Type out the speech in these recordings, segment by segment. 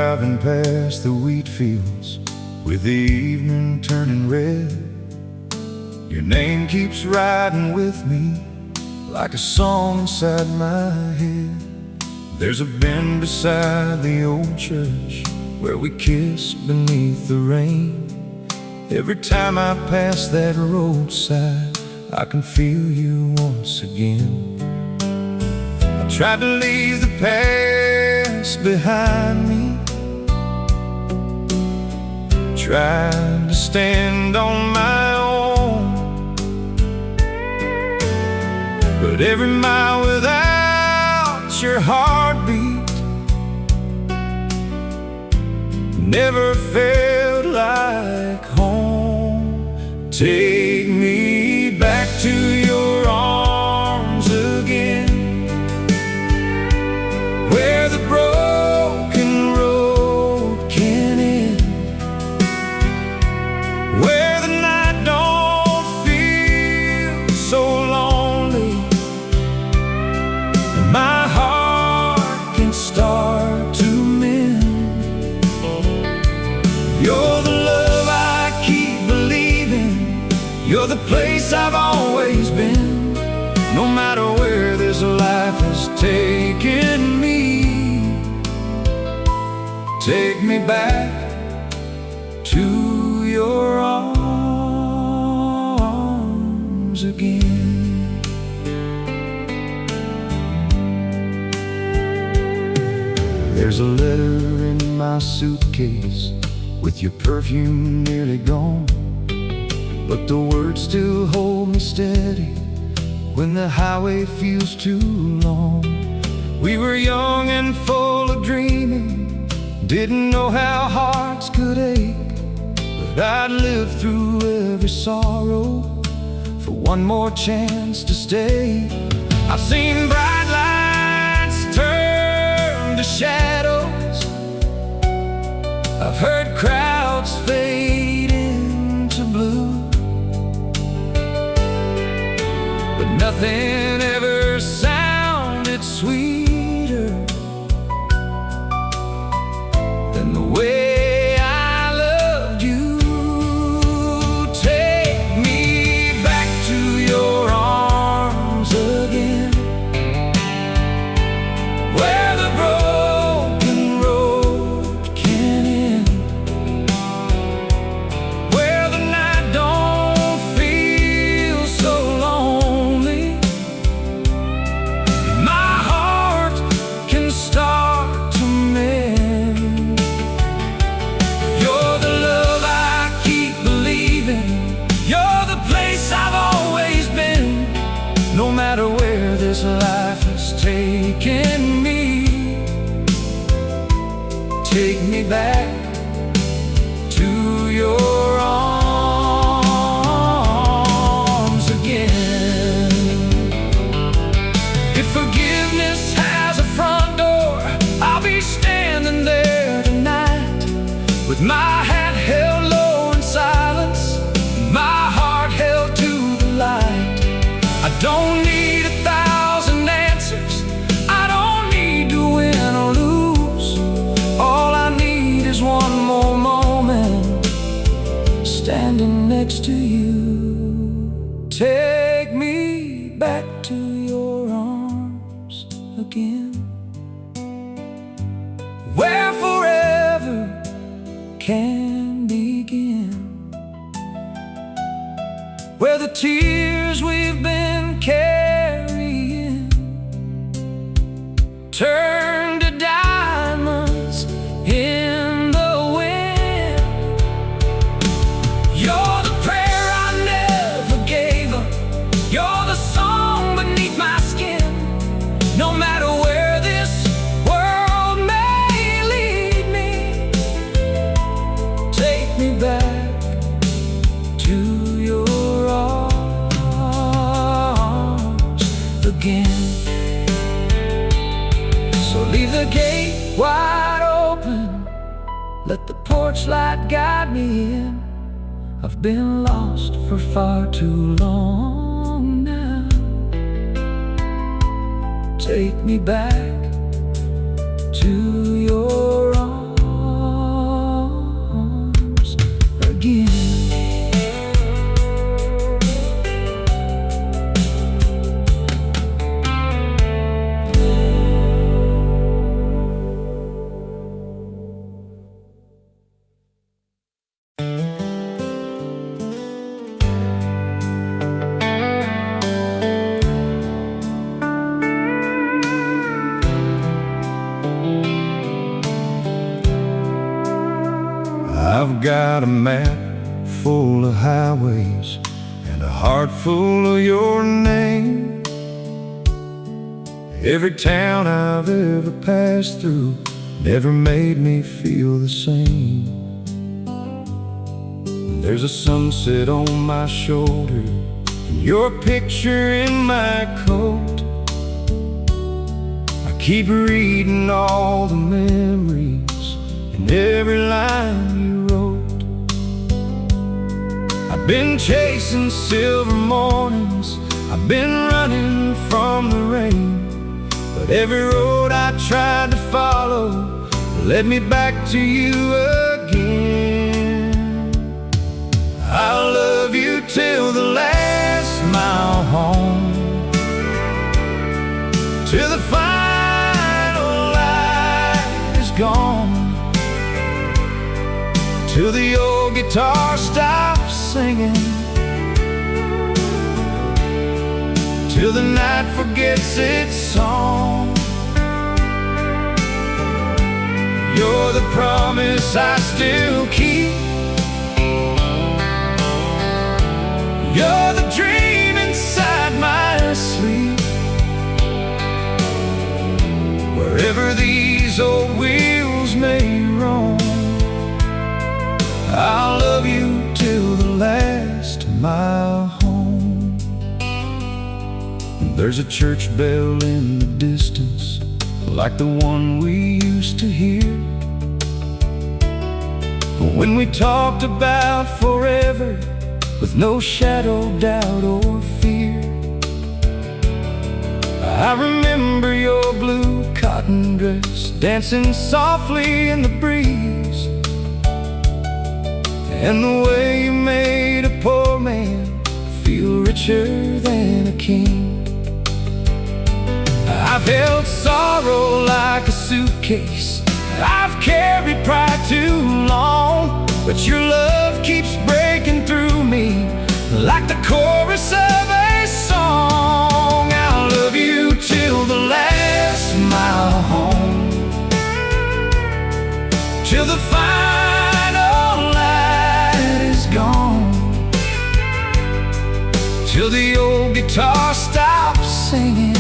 driving past the wheat fields with the evening turning red. Your name keeps riding with me like a song inside my head. There's a bend beside the old church where we kiss beneath the rain. Every time I pass that roadside, I can feel you once again. I tried to leave the past behind me, tried to stand on my own, but every mile without your heartbeat never felt like home. Take me back to your arms again, where the broken road can end, where the night don't feel so lonely, and my heart can start to mend. You're the love I keep believing, you're the place I've always been. No matter where this life has taken me, take me back to your arms again. There's a letter in my suitcase with your perfume nearly gone, but the words still hold me steady when the highway feels too long. We were young and full of dreaming, didn't know how hearts could ache, but I'd live through every sorrow for one more chance to stay. I've seen bright lights turn to shadows, I've heard crowds fade into blue, but nothing ever sounded sweeter than the way I loved you. Take me back to your arms again, where the broken road can end, where the night don't feel so lonely, and my heart can start to mend. You're the love I keep believing, you're the place I've always been. No matter where this life has taken me, take me back to your arms again. If forgiveness has a front door, I'll be standing there tonight, with my hat held low in silence, my heart held to the light. I don't need 1,000 answers, I don't need to win or lose. All I need is one more moment standing next to you. Take me back to your arms again, where forever can begin, where the tears we've been carrying turn to diamonds in the wind. You're the prayer I never gave up, you're the song beneath my skin. No matter where this world may lead me, take me back to your arms again. So leave the gate wide open, let the porch light guide me in. I've been lost for far too long now. Take me back to your arms. I've got a map full of highways and a heart full of your name. Every town I've ever passed through never made me feel the same. There's a sunset on my shoulder and your picture in my coat. I keep reading all the memories and every line you wrote. I've been chasing silver mornings, I've been running from the rain, but every road I tried to follow led me back to you again. I'll love you till the last mile home, till the final light is gone, till the old guitar stops singing, till the night forgets its song. You're the promise I still keep, you're the dream inside my sleep. Wherever these old wheels may roam, I'll love you till the last mile home. There's a church bell in the distance, like the one we used to hear when we talked about forever, with no shadow, doubt, or fear. I remember your blue cotton dress dancing softly in the breeze, and the way you made a poor man feel richer than a king. I've held sorrow like a suitcase, I've carried pride too long, but your love keeps breaking through me like the chorus of a song. I'll love you till the last mile home, till the final light is gone, till the old guitar stops singing,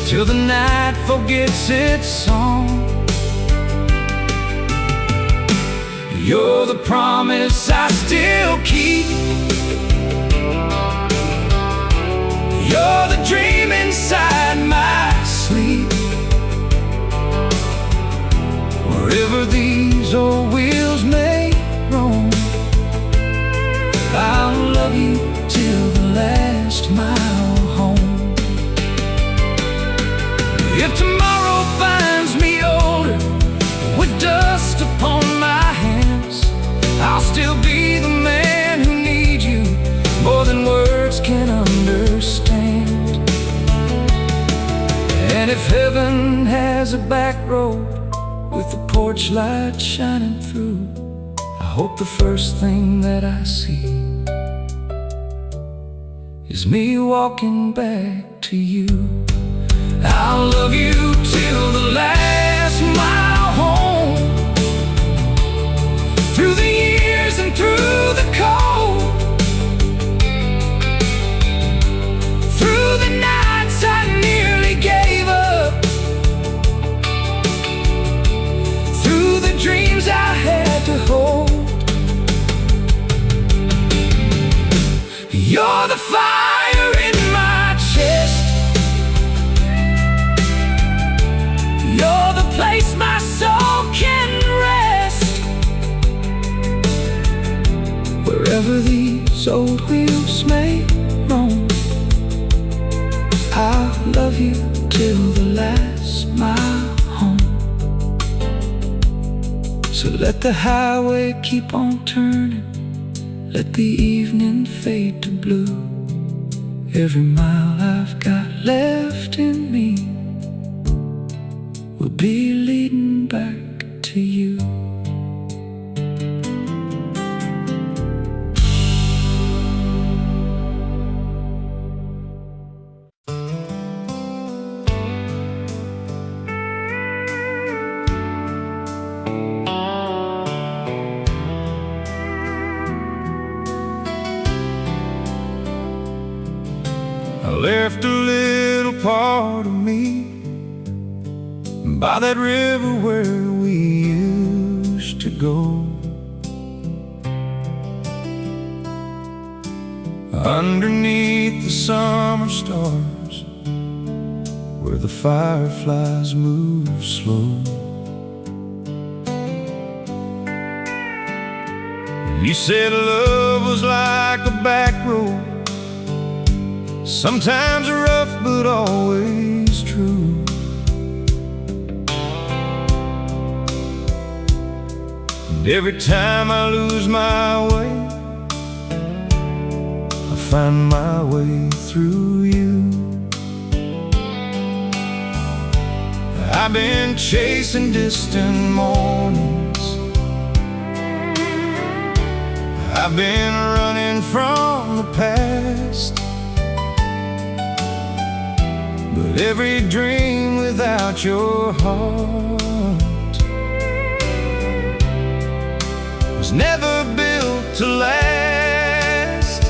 till the night forgets its song. You're the promise I still keep, you're the dream inside my sleep. Wherever these old wheels may roam, I'll love you till the last mile home. If tomorrow finds me older, with dust upon my hands, I'll still be the man who needs you more than words can understand. And if heaven has a back road with the porch light shining through, I hope the first thing that I see is me walking back to you. I'll love you till the last mile home, through the years and through the cold, through the nights I nearly gave up, through the dreams I had to hold. You're the fire in my chest, you're the place my soul can rest. Wherever these old wheels may roam, I'll love you till the last mile home. So let the highway keep on turning, let the evening fade to blue. Every mile I've got left in me will be leading back to you. by that river where we used to go. Underneath the summer stars, where the fireflies move slow. You said love was like a back road, sometimes rough but always true. And every time I lose my way, I find my way through you. I've been chasing distant mornings, I've been running from the past, but every dream without your heart was never built to last.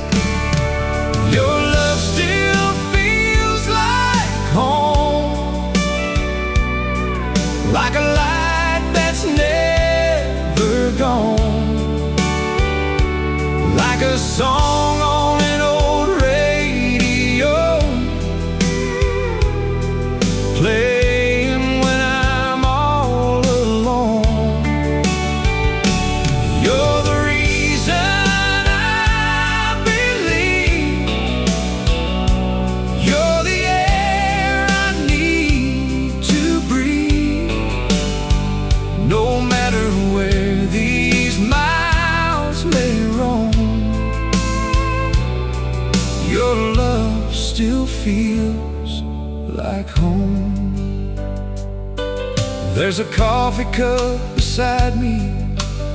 Your love still feels like home, like a light that's never gone, like a song on an old radio, playing when I'm all alone. You're the reason I believe, you're the air I need to breathe. No matter where these miles may roam, your love still feels like home. There's a coffee cup beside me,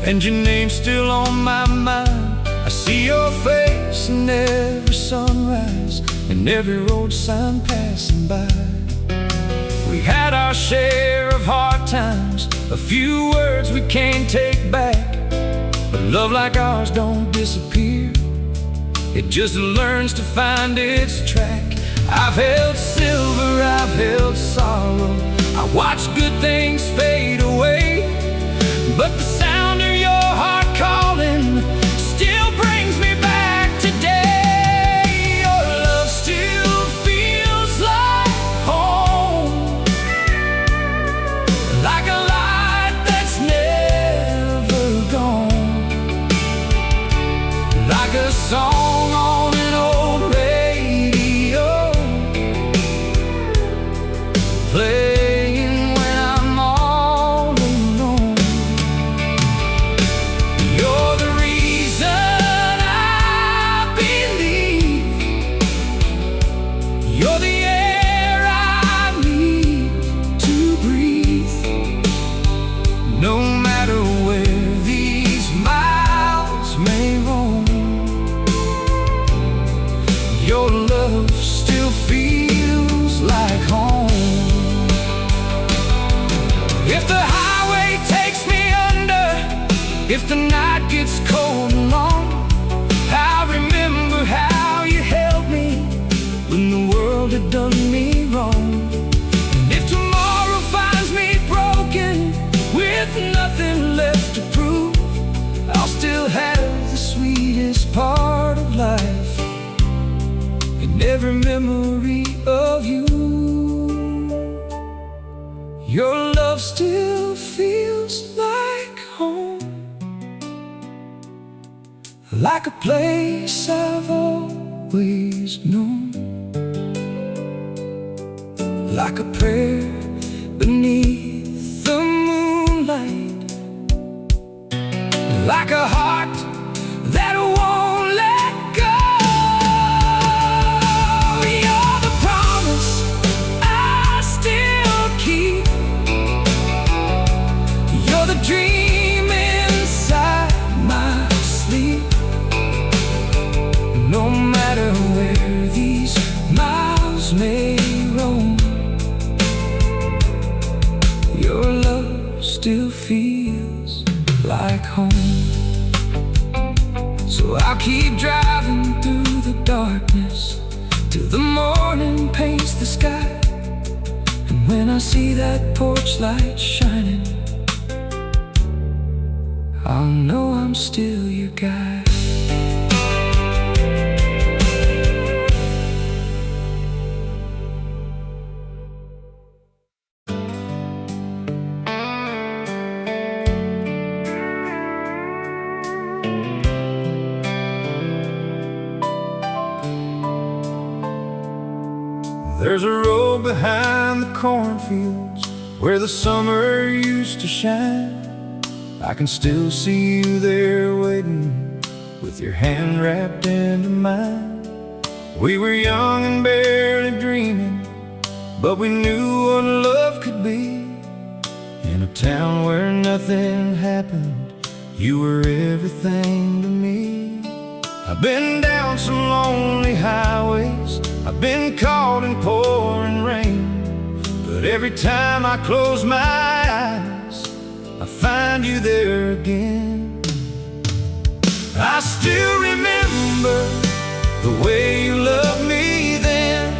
and your name's still on my mind. I see your face in every sunrise, and every road sign passing by. We had our share of hard times, a few words we can't take back, but love like ours don't disappear, it just learns to find its track. I've held silver, I've held sorrow, I watched good things fade away, but the sound of your heart calling still brings me back today. Your love still feels like home, like a light that's never gone, like a song on an old radio, playing when I'm all alone. You're the reason I believe, you're the air I need to breathe. No matter where these miles may roam, your love still feels like home. If the highway takes me under, if the night gets cold and long, I remember how you held me when the world had done me wrong. And if tomorrow finds me broken, with nothing left to prove, I'll still have the sweetest part of life in every memory of you. Your love still feels like home, like a place I've always known, like a prayer beneath the moonlight, like a heart that won't let go. You're the promise I still keep, you're the dream inside my sleep. No matter where these miles may roam, your love still feels like home. So I'll keep driving through the darkness till the morning paints the sky, and when I see that porch light shining, I'll know I'm still your guy. There's a road behind the cornfields where the summer used to shine. I can still see you there waiting with your hand wrapped into mine. We were young and barely dreaming, but we knew what love could be. In a town where nothing happened, you were everything to me. I've been down some lonely highways, I've been caught in pouring rain, but every time I close my eyes, I find you there again. I still remember the way you loved me then,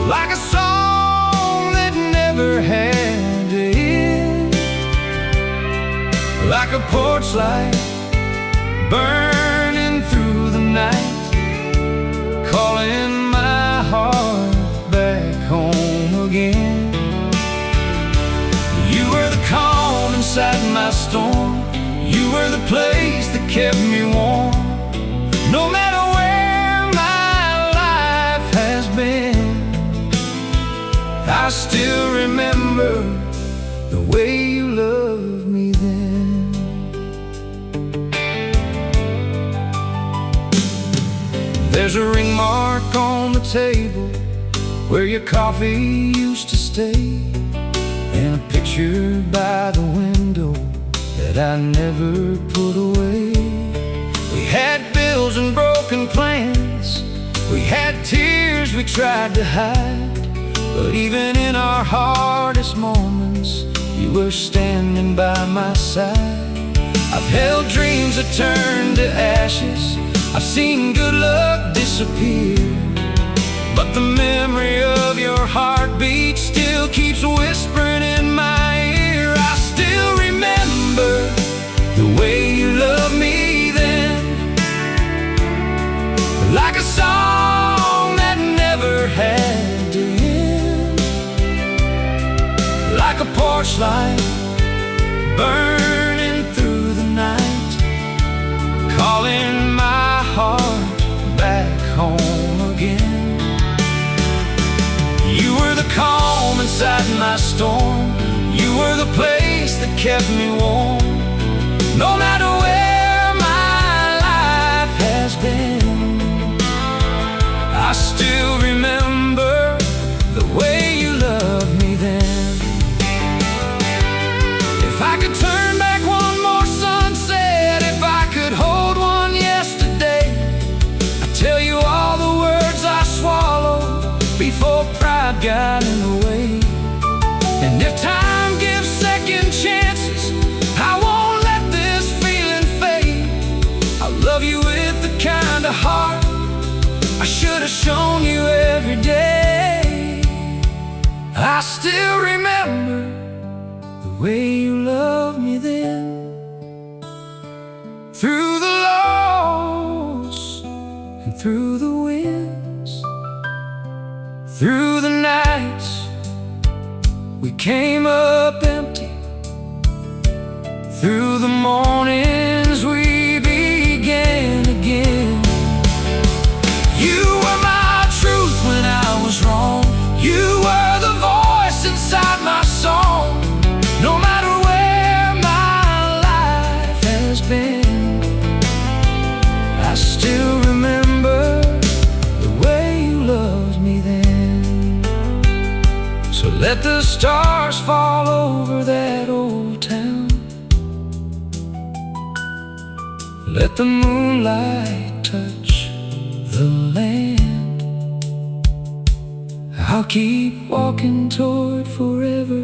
like a song that never had to end, like a porch light burning through the night, calling my heart back home again. You were the calm inside my storm, you were the place that kept me warm. No matter where my life has been, I still remember the way you loved me then. There's a ring mark on the table where your coffee used to stay, and a picture by the window that I never put away. We had bills and broken plans, we had tears we tried to hide, but even in our hardest moments, you were standing by my side. I've held dreams that turned to ashes, I've seen good luck disappear, but the memory of your heartbeat still keeps whispering in my ear. I still remember the way you loved me then, like a song that never had to end, like a porch light burning through the night, calling my heart back home again. You were the calm inside my storm, you were the place that kept me warm. No matter where my life has been, I still remember the way you loved me then. If I could turn back one more sunset, if I could hold one yesterday, I'd tell you all the words I swallowed before pride got in the way. And if time gives second chances, I won't let this feeling fade. I love you with the kind of heart I should have shown you every day. I still remember the way you loved me then, through the lows and through the winds, through the nights we came up empty, through the mornings we began again. You were my truth when I was wrong, you were the voice inside my song. No matter where my life has been, I still remember the way you loved me then. So let the stars fall over that old town, let the moonlight touch the land. I'll keep walking toward forever,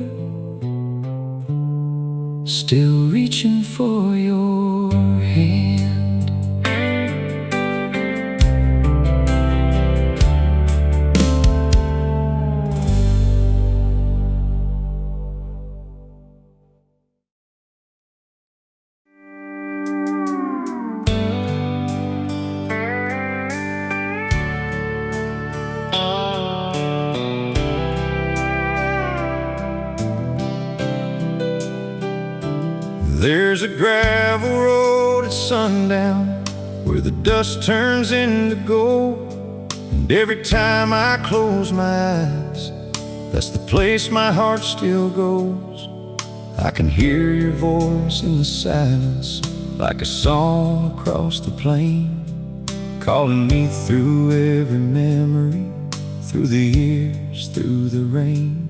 still reaching for your hand. There's a gravel road at sundown where the dust turns into gold. And every time I close my eyes, that's the place my heart still goes. I can hear your voice in the silence, like a song across the plain, calling me through every memory, through the years, through the rain.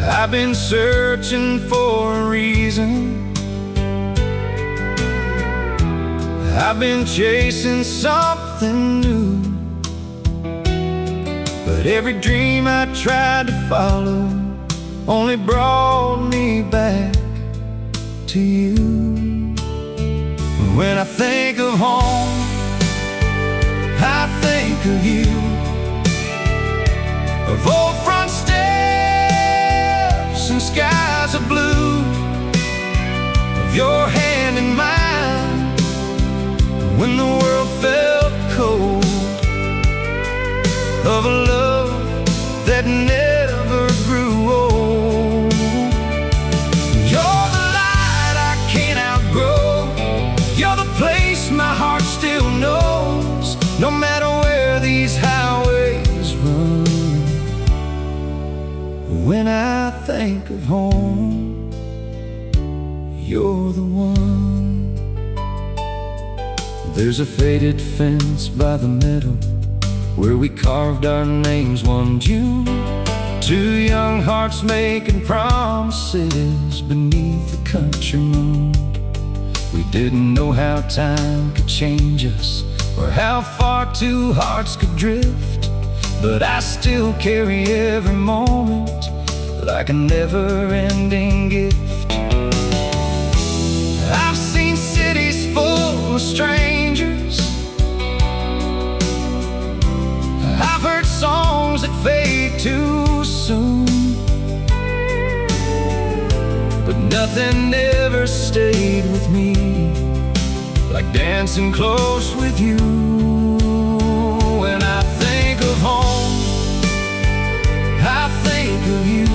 I've been searching for a reason, I've been chasing something new, but every dream I tried to follow only brought me back to you. When I think of home, I think of you, of old front steps and skies of blue, of your hand in mine when the world felt cold, of a love that never grew old. You're the light I can't outgrow, you're the place my heart still knows, no matter where these highways run. When I think of home, you're the one. There's a faded fence by the meadow where we carved our names one June. Two young hearts making promises beneath the country moon. We didn't know how time could change us, or how far two hearts could drift, but I still carry every moment like a never-ending gift. I've seen cities full of strangers, I've heard songs that fade too soon, but nothing ever stayed with me like dancing close with you. When I think of home, I think of you,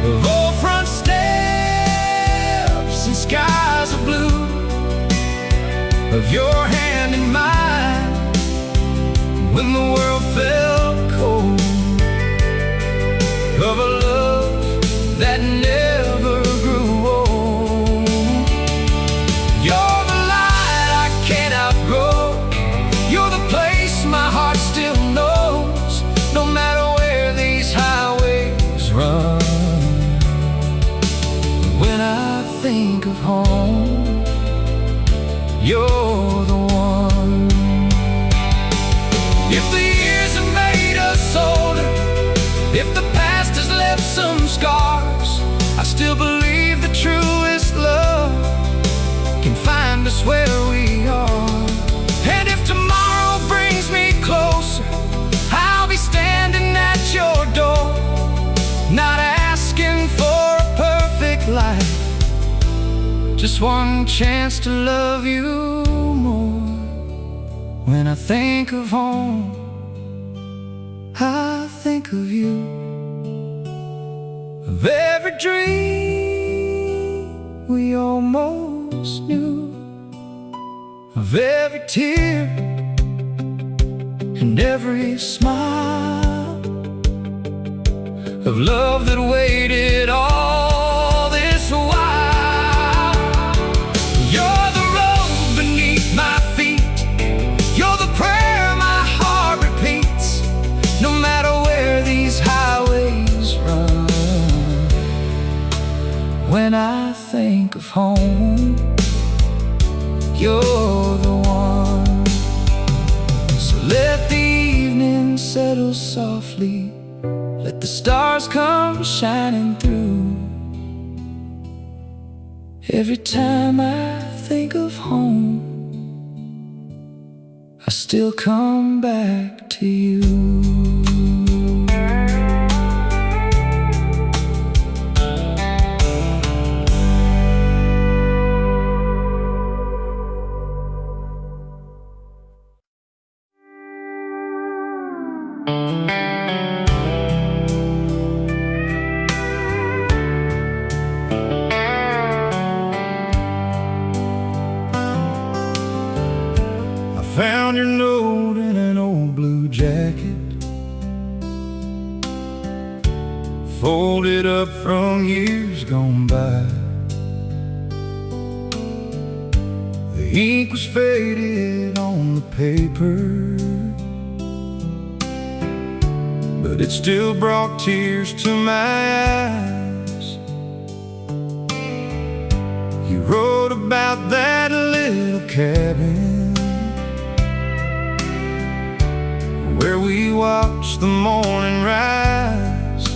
of old front steps and skies of blue, of your hand in mine when the world felt cold, of a love that never grew old. You're the light I can't outgrow, you're the place my heart still knows, no matter where these highways run. When I think of home, you're the one. If the years have made us older, if the past has left some scars, I still believe the truest love can find us where we are. And if tomorrow brings me closer, I'll be standing at your door, not asking for a perfect life, just one chance to love you more. When I think of home, I think of you, of every dream we almost knew, of every tear and every smile, of love that waited all this while. You're the road beneath my feet, you're the prayer my heart repeats, no matter where these highways run. When I think of home, you're the one. So let the evening settle softly, let the stars come shining through. Every time I think of home, I still come back to you. your note in an old blue jacket, folded up from years gone by. The ink was faded on the paper, but it still brought tears to my eyes. You wrote about that little cabin where we watched the morning rise,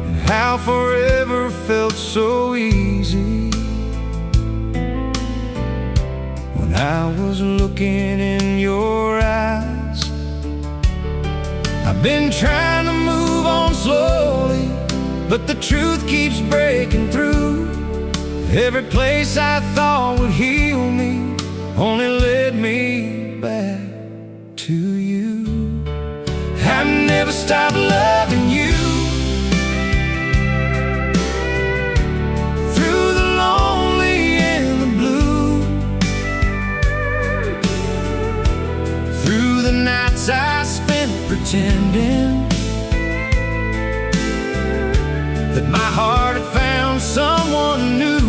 and how forever felt so easy when I was looking in your eyes. I've been trying to move on slowly, but the truth keeps breaking through. Every place I thought would heal me only led me back to you. I've never stopped loving you, through the lonely and the blue, through the nights I spent pretending that my heart had found someone new.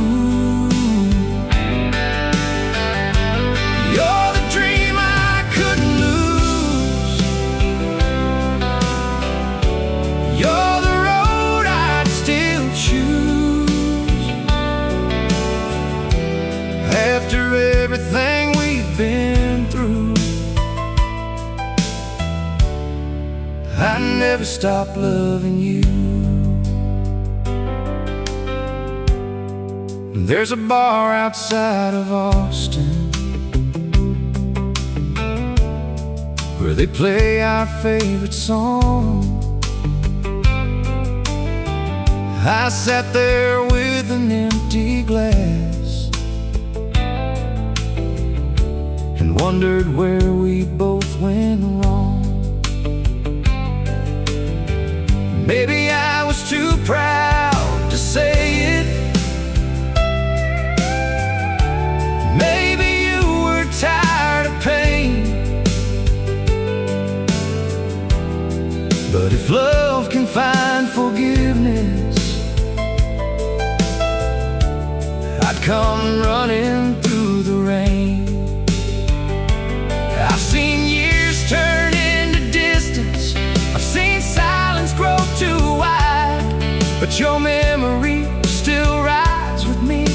You're the dream I couldn't lose. You're the road I'd still choose. After everything we've been through, I never stopped loving you. There's a bar outside of Austin where they play our favorite song. I sat there with an empty glass and wondered where we both went wrong. Maybe I was too proud to say it. Maybe you were tired of pain. But if love can find forgiveness, I'd come running through the rain. I've seen years turn into distance, I've seen silence grow too wide, but your memory still rides with me,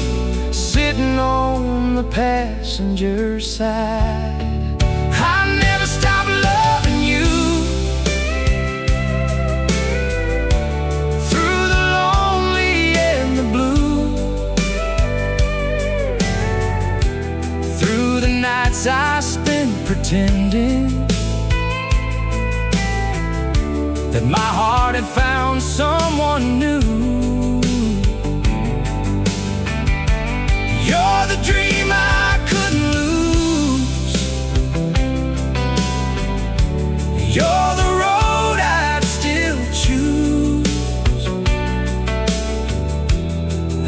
sitting on the passenger side. I never stopped loving you, through the lonely and the blue, through the nights I spent pretending that my heart had found someone new. You're the dream I couldn't lose. You're the road I'd still choose.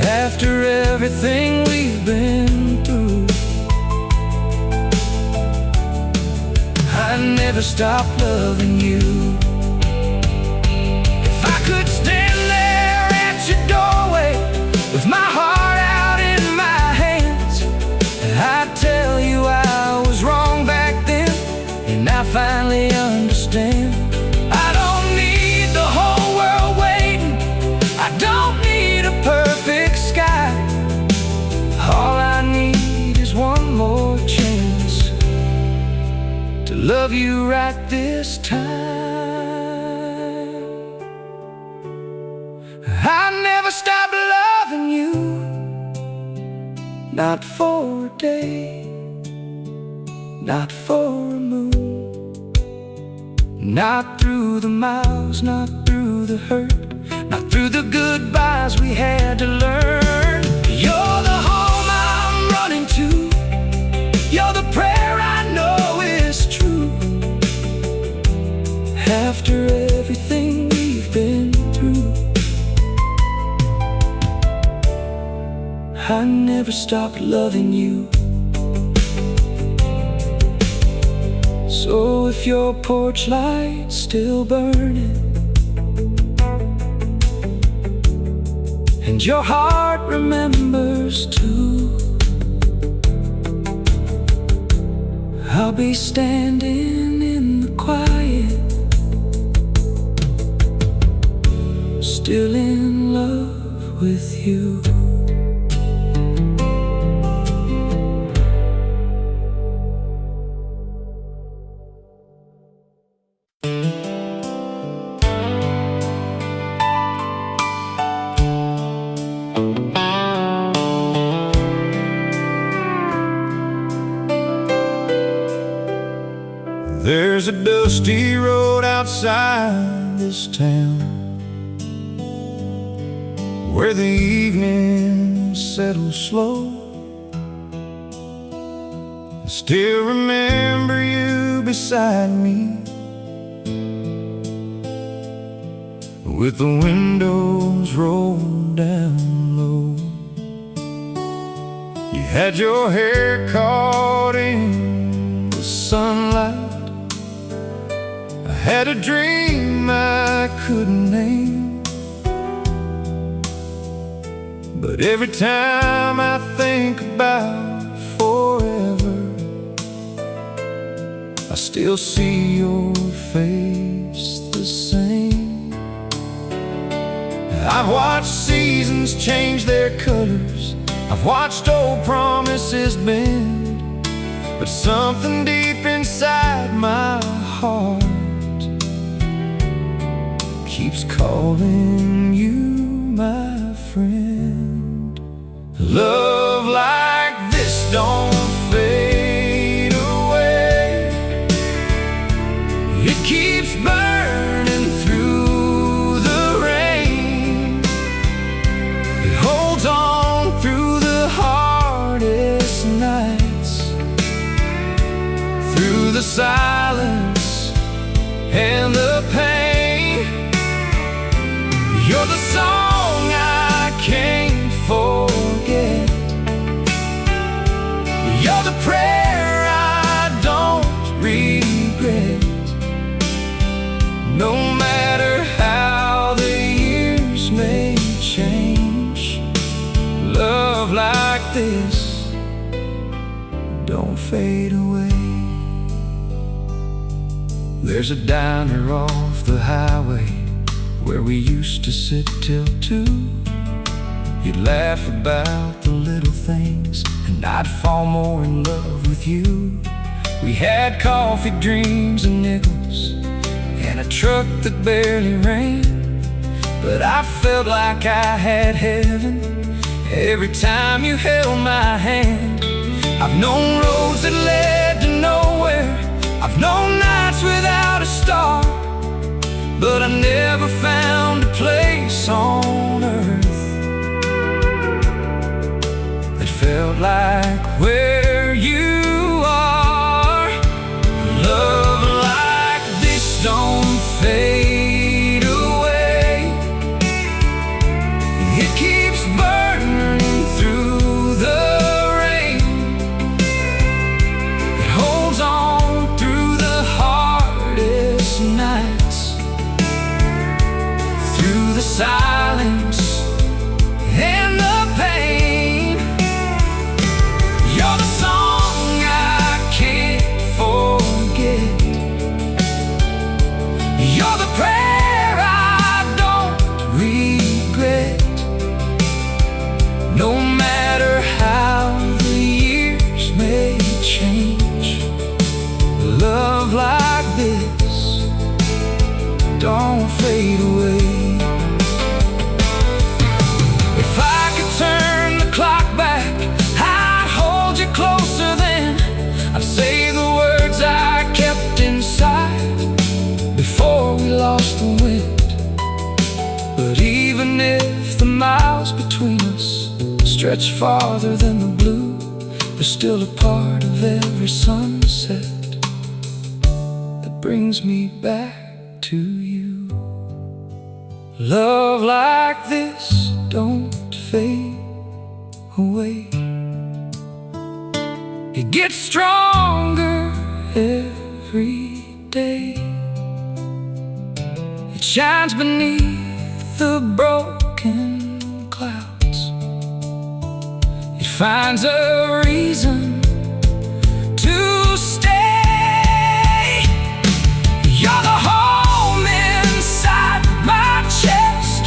After everything we've been through, I never stopped loving you. If I could stand there at your doorway with my heart out in my hands, I'd tell you I was wrong back then, and I finally understand. I don't need the whole world waiting, I don't need a perfect sky. All I need is one more chance to love you right this time. I never stopped loving you, not for a day, not for a moon, not through the miles, not through the hurt, not through the goodbyes we had to learn. You're the home I'm running to, you're the prayer I know is true. After everything we've been through, I never stopped loving you. So if your porch light's still burning and your heart remembers too, I'll be standing in the quiet, still in love with you. There's a dusty road outside this town where the evening settles slow. I still remember you beside me, with the windows rolled down low. You had your hair caught in the sunlight. I had a dream I couldn't name, but every time I think about forever, I still see your face the same. I've watched seasons change their colors, I've watched old promises bend, but something deep inside my heart keeps calling you my friend. Love like this don't fade away. It keeps burning through the rain. It holds on through the hardest nights, through the silence and the pain. You're the song I can't forget. You're the prayer I don't regret. No matter how the years may change, love like this don't fade away. There's a diner off the highway where we used to sit till 2. You'd laugh about the little things, and I'd fall more in love with you. We had coffee, dreams, and nickels, and a truck that barely ran, but I felt like I had heaven every time you held my hand. I've known roads that led to nowhere, I've known nights without a star, but I never found a place on earth that felt like where you are. Love like this don't fade away. It keeps burning through the rain. It holds on through the hardest nights, through the silence and the pain. You're the song I can't forget. You're the prayer I don't regret. No matter how the years may change, love like this don't fade away. If I could turn the clock back, I'd hold you closer then. I'd say the words I kept inside before we lost the wind. But even if the miles between us stretch farther than the blue, there's still a part of every sunset that brings me back to you. Love like this don't fade away. It gets stronger every every day. It shines beneath the broken clouds. It finds a reason to stay. You're the home inside my chest.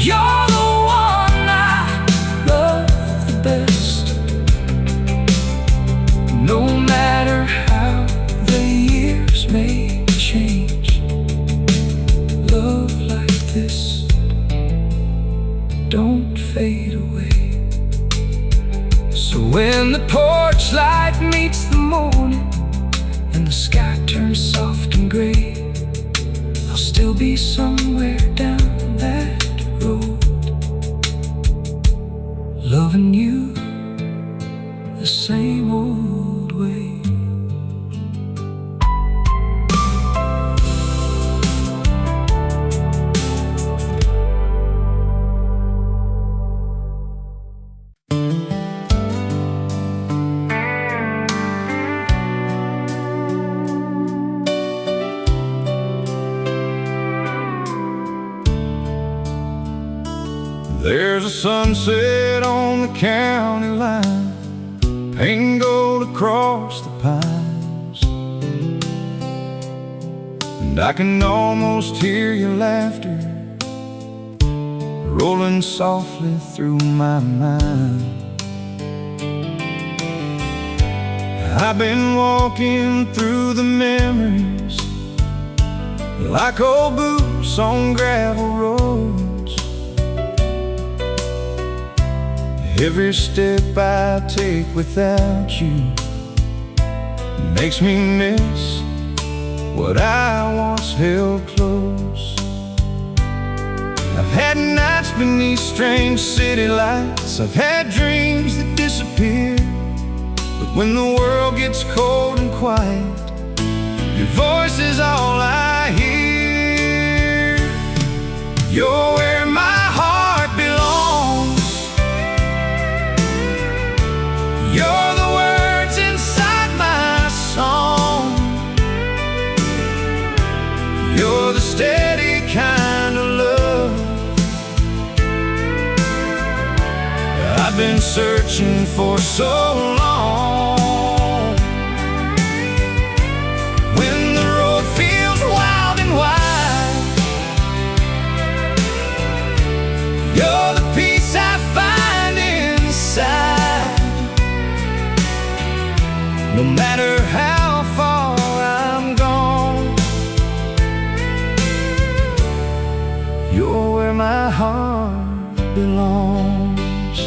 You're the one I love the best. No matter how the years may change, love like this don't fade away. So when the porch light meets the morning and the sky turns soft and gray, I'll still be somewhere down that road, loving you the same old way. There's a sunset on the county line, painting gold across the pines, and I can almost hear your laughter rolling softly through my mind. I've been walking through the memories like old boots on gravel roads. Every step I take without you makes me miss what I once held close. I've had nights beneath strange city lights, I've had dreams that disappear, but when the world gets cold and quiet, your voice is all I hear. You're where my heart belongs. You're the words inside my song. You're the steady kind of love I've been searching for so long. When the road feels wild and wide, you're the peace I find inside. No matter how far I'm gone, you're where my heart belongs.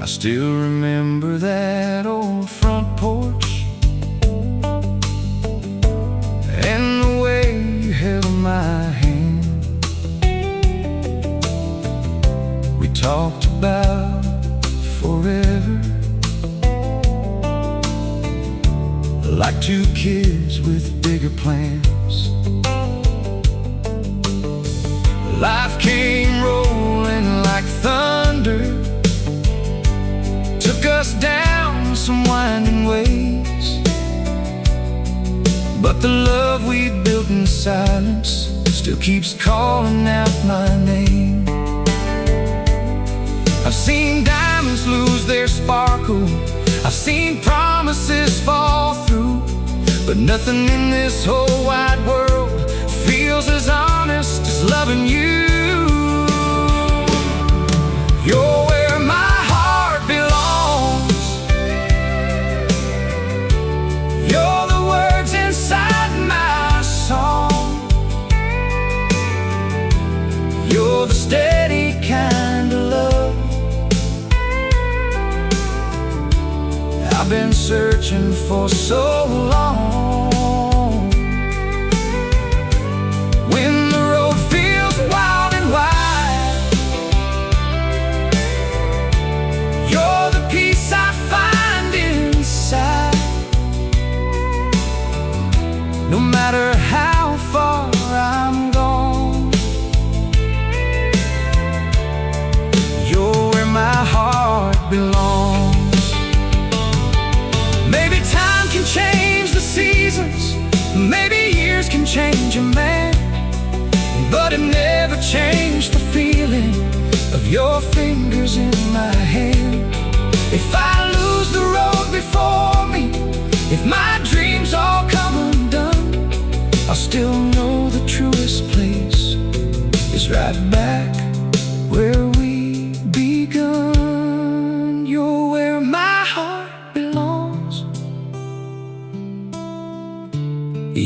I still remember that old front porch and the way you held my hand. We talked about forever, like two kids with bigger plans. Life came rolling like thunder, took us down some winding ways, but the love we built in silence still keeps calling out my name. I've seen diamonds lose their sparkle, I've seen promises fall through, but nothing in this whole wide world feels as honest as loving you. You're where my heart belongs. You're the words inside my song. You're the steady kind of love I've been searching for so long. When the road feels wild and wide, you're the peace I find inside. No matter how far I'm gone, you're where my heart belongs. Maybe change a man, but it never changed the feeling of your fingers in my hand. If I lose the road before me, if my dreams all come undone, I'll still know the truest place is right back where we begun. You're where my heart belongs.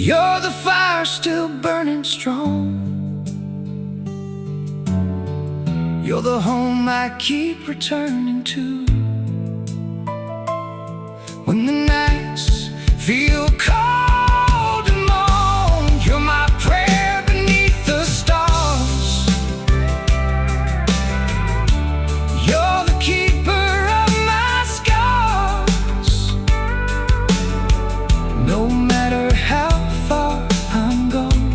You're the fire still burning strong. You're the home I keep returning to when the nights feel cold and long. You're my prayer beneath the stars. You're the keeper of my scars. No matter how far I'm gone,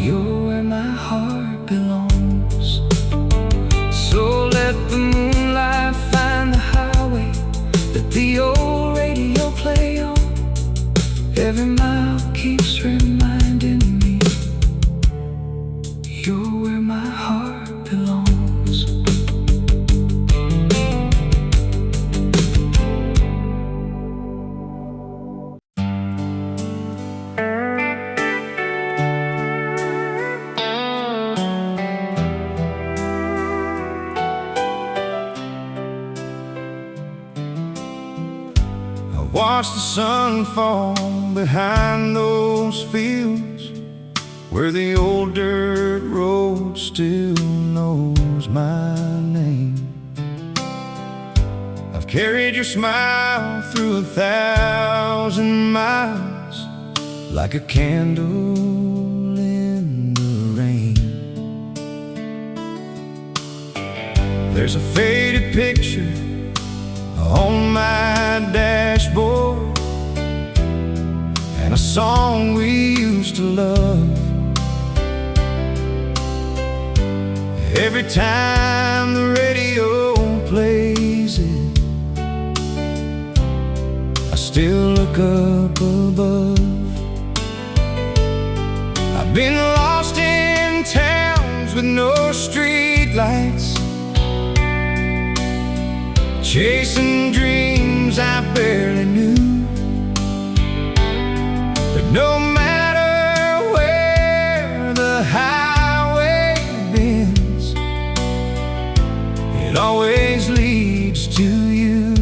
you're where my heart belongs. So let the moonlight find the highway, let the old radio play on. Every mile keeps reminding me you're where my heart belongs. Watch the sun fall behind those fields where the old dirt road still knows my name. I've carried your smile through 1,000 miles like a candle in the rain. There's a faded picture on my dashboard and a song we used to love. Every time the radio plays it, I still look up above. I've been lost in towns with no street lights, chasing dreams I barely knew. But no matter where the highway bends, it always leads to you.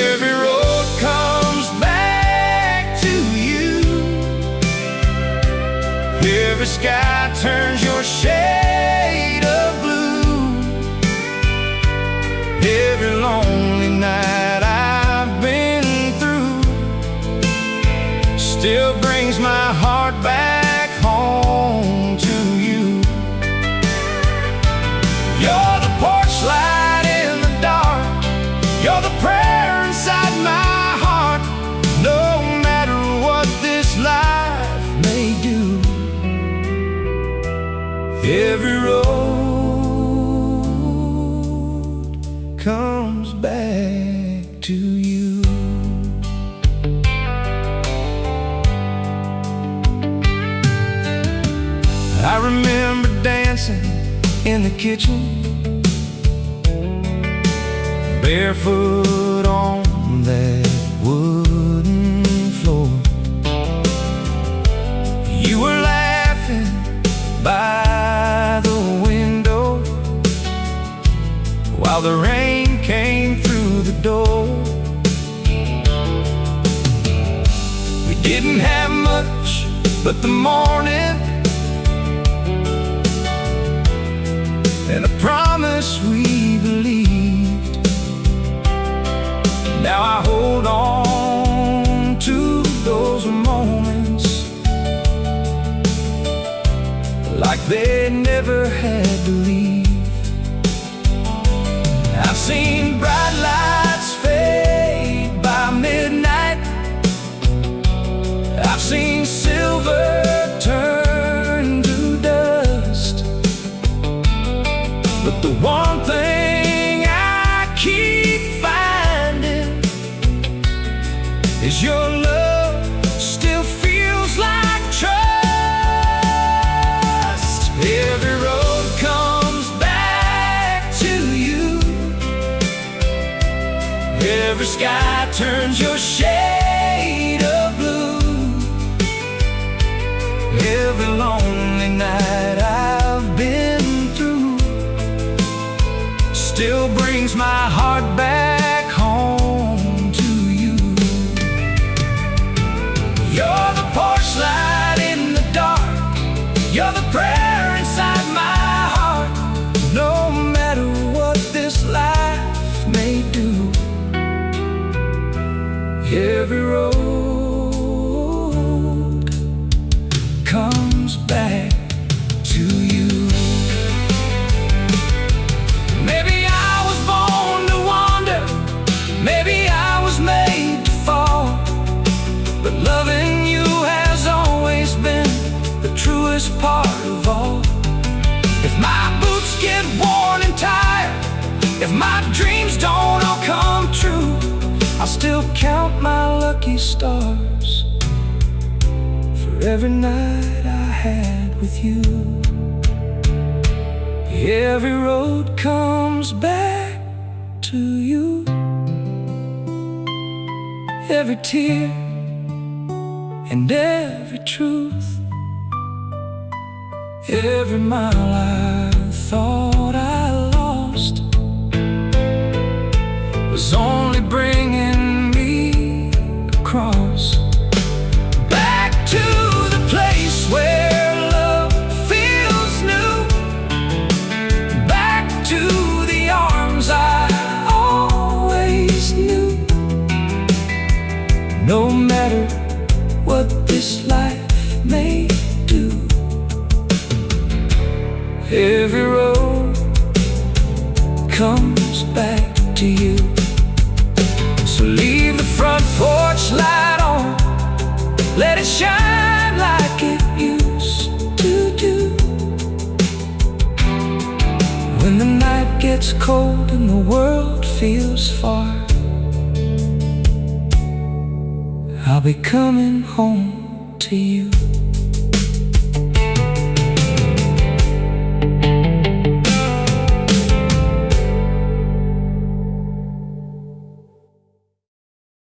Every road comes back to you. Every sky turns your shade of blue. Every lonely night I've been through still brings my heart back home to you. You're the porch light in the dark. You're the prayer inside my heart. No matter what this life may do, every road comes back to you. I remember dancing in the kitchen, barefoot on that wooden floor. You were laughing by the window while the rain came through the door. We didn't have much but the morning and a promise we believed. Now I hold on to those moments like they never had to leave. I've seen bright lights fade by midnight. I've seen silver turn to dust. But the one thing I keep finding sky turns your shade of blue. Every lonely night I've been through still brings my heart back home to you. You're the porch light in the dark, you're the prayer inside my heart. No matter what this life may do, every road comes back to you. Maybe I was born to wander, maybe I was made to fall, but loving you has always been the truest part of all. If my boots get worn and tired, if my dreams don't all come true, I'll still count my lucky stars for every night I had with you. Every road comes back to you. Every tear and every truth, every mile I thought I lost was only bringing me across, back to the place where love feels new, back to the arms I always knew. No matter what this life may do, every road comes back to you. So leave the front porch light on, let it shine like it used to do. When the night gets cold and the world feels far, I'll be coming home to you.